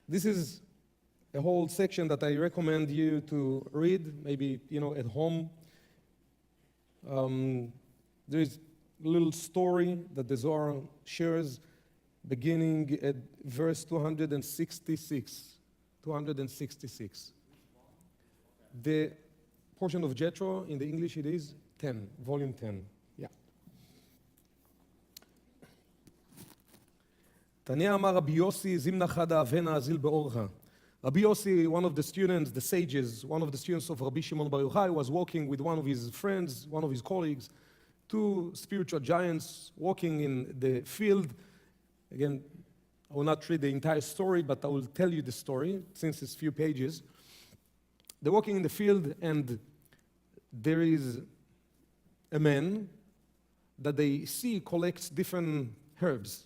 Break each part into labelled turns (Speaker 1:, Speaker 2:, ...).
Speaker 1: This is a whole section that I recommend you to read, maybe, at home. There is a little story that the Zohar shares beginning at verse 266. 266. The portion of Jethro, in the English it is 10, volume 10. Yeah. Tanya Amar Rabbi Yossi Zimna Chada Avena Azil Beorcha. Rabbi Yossi, one of the students, the sages, one of the students of Rabbi Shimon Bar Yochai, was walking with one of his friends, one of his colleagues, two spiritual giants walking in the field. Again, I will not read the entire story, but I will tell you the story since it's few pages. They're walking in the field, and there is a man that they see collects different herbs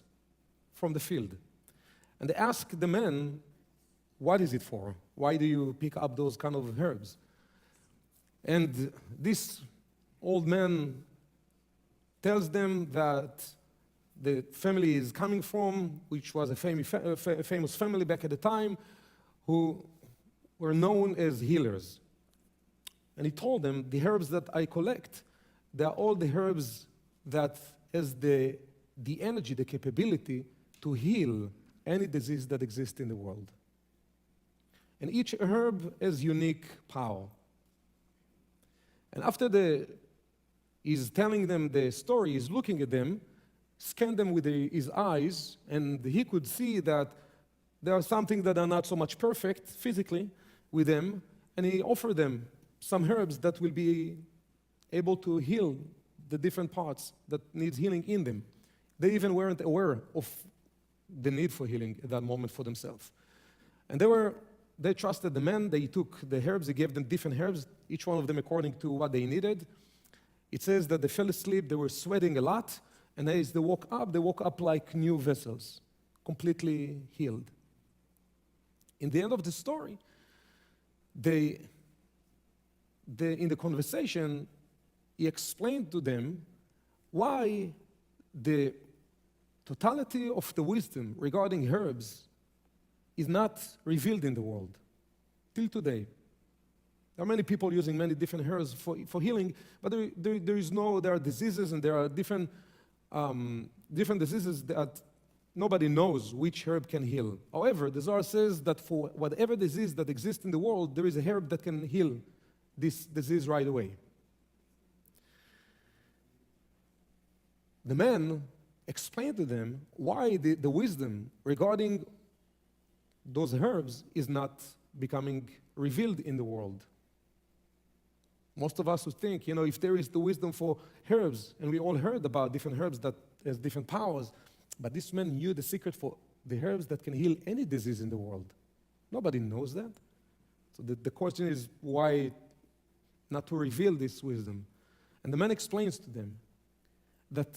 Speaker 1: from the field. And they ask the man, what is it for? Why do you pick up those kind of herbs? And this old man tells them that the family is coming from, which was a famous family back at the time, who were known as healers. And he told them, the herbs that I collect, they are all the herbs that has the energy, the capability to heal any disease that exists in the world. And each herb has unique power. And after he's telling them the story, he's looking at them, scanned them with his eyes, and he could see that there are something that are not so much perfect physically with them, and he offered them some herbs that will be able to heal the different parts that needs healing in them. They even weren't aware of the need for healing at that moment for themselves. And they trusted the man. They took the herbs, they gave them different herbs, each one of them according to what they needed. It says that they fell asleep, they were sweating a lot, and as they woke up like new vessels, completely healed. In the end of the story, in the conversation, he explained to them why the totality of the wisdom regarding herbs is not revealed in the world till today. There are many people using many different herbs for healing, but there are diseases, and there are different diseases that nobody knows which herb can heal. However, the Zohar says that for whatever disease that exists in the world, there is a herb that can heal this disease right away. The man explained to them why the wisdom regarding those herbs is not becoming revealed in the world. Most of us would think, if there is the wisdom for herbs, and we all heard about different herbs that has different powers, but this man knew the secret for the herbs that can heal any disease in the world. Nobody knows that. So the question is, why not to reveal this wisdom? And the man explains to them that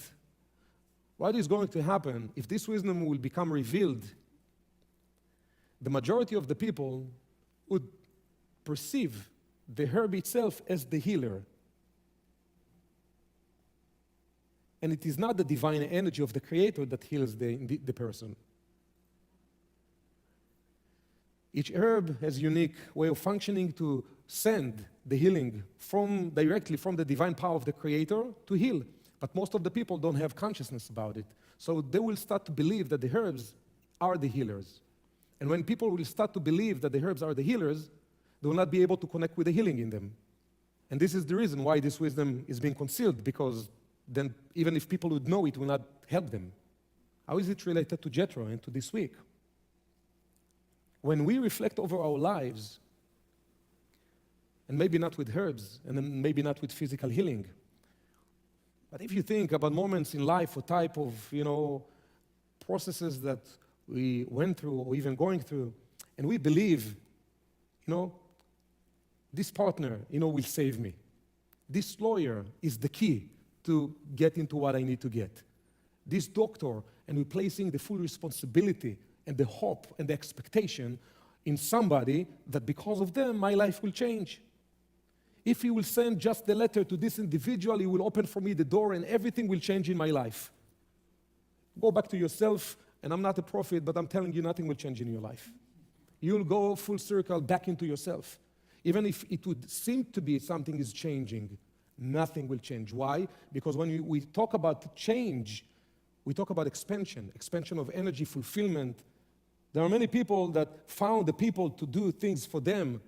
Speaker 1: what is going to happen if this wisdom will become revealed, the majority of the people would perceive the herb itself as the healer. And it is not the divine energy of the Creator that heals the person. Each herb has a unique way of functioning to send the healing directly from the divine power of the Creator to heal. But most of the people don't have consciousness about it. So they will start to believe that the herbs are the healers. And when people will start to believe that the herbs are the healers, they will not be able to connect with the healing in them. And this is the reason why this wisdom is being concealed, because then even if people would know, it will not help them. How is it related to Jethro and to this week? When we reflect over our lives, and maybe not with herbs, and then maybe not with physical healing, but if you think about moments in life or type of, processes that we went through or even going through, and we believe, this partner, will save me. This lawyer is the key to get into what I need to get. This doctor, and we're placing the full responsibility and the hope and the expectation in somebody that because of them, my life will change. If he will send just the letter to this individual, he will open for me the door and everything will change in my life. Go back to yourself, and I'm not a prophet, but I'm telling you nothing will change in your life. you'll go full circle back into yourself. Even if it would seem to be something is changing, nothing will change. Why? Because when we talk about change, we talk about expansion of energy, fulfillment. There are many people that found the people to do things for them.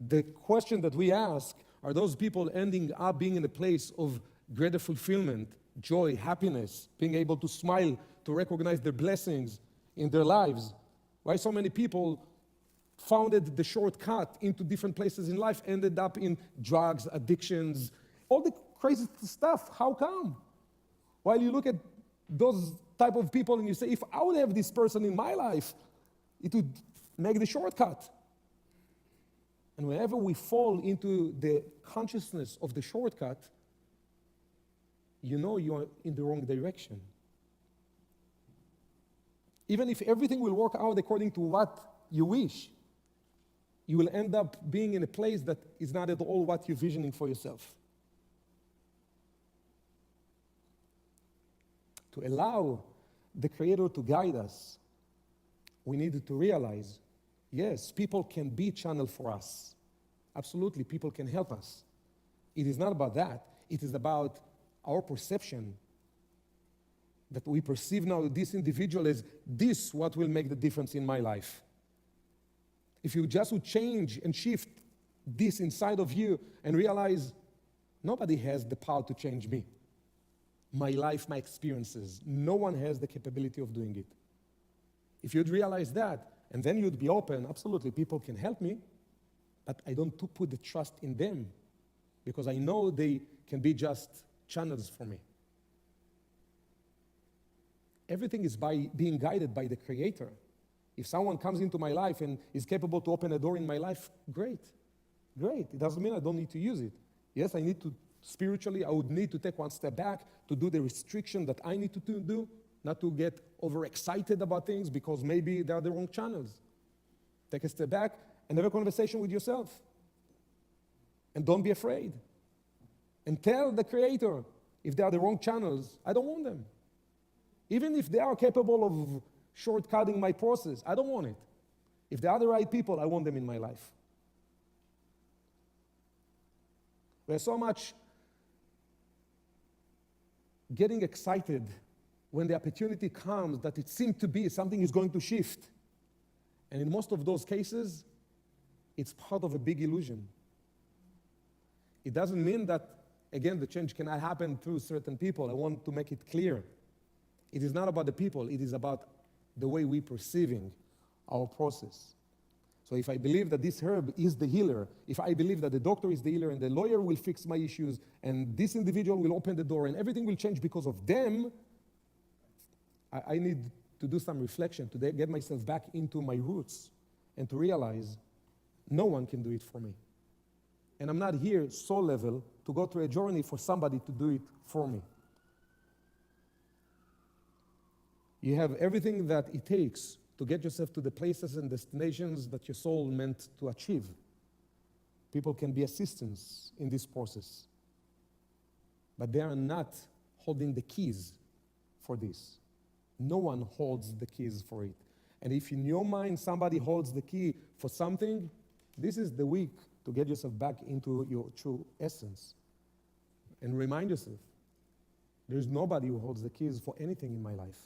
Speaker 1: The question that we ask, are those people ending up being in a place of greater fulfillment, joy, happiness, being able to smile, to recognize their blessings in their lives? Why so many people founded the shortcut into different places in life, ended up in drugs, addictions, all the crazy stuff? How come? While you look at those type of people and you say, if I would have this person in my life, it would make the shortcut. And whenever we fall into the consciousness of the shortcut, you know you're in the wrong direction. Even if everything will work out according to what you wish, you will end up being in a place that is not at all what you're visioning for yourself. To allow the Creator to guide us, we need to realize, yes, people can be channel for us. Absolutely, people can help us. It is not about that. It is about our perception that we perceive now this individual as this what will make the difference in my life. If you just would change and shift this inside of you and realize nobody has the power to change me, my life, my experiences, no one has the capability of doing it. If you'd realize that, and then you'd be open, absolutely, people can help me, but I don't put the trust in them because I know they can be just channels for me. Everything is by being guided by the Creator. If someone comes into my life and is capable to open a door in my life, great. Great. It doesn't mean I don't need to use it. Yes, I need to, spiritually, I would need to take one step back to do the restriction that I need to do, not to get overexcited about things because maybe they are the wrong channels. Take a step back and have a conversation with yourself. And don't be afraid. And tell the Creator, if they are the wrong channels, I don't want them. Even if they are capable of shortcutting my process, I don't want it. If they are the right people, I want them in my life. There's so much getting excited when the opportunity comes that it seems to be something is going to shift. And in most of those cases, it's part of a big illusion. It doesn't mean that, again, the change cannot happen through certain people. I want to make it clear. It is not about the people, it is about the way we're perceiving our process. So if I believe that this herb is the healer, if I believe that the doctor is the healer and the lawyer will fix my issues and this individual will open the door and everything will change because of them, I need to do some reflection to get myself back into my roots and to realize no one can do it for me. And I'm not here soul level to go through a journey for somebody to do it for me. You have everything that it takes to get yourself to the places and destinations that your soul meant to achieve. People can be assistants in this process, but they are not holding the keys for this. No one holds the keys for it. And if in your mind somebody holds the key for something, this is the week to get yourself back into your true essence. And remind yourself, there's nobody who holds the keys for anything in my life.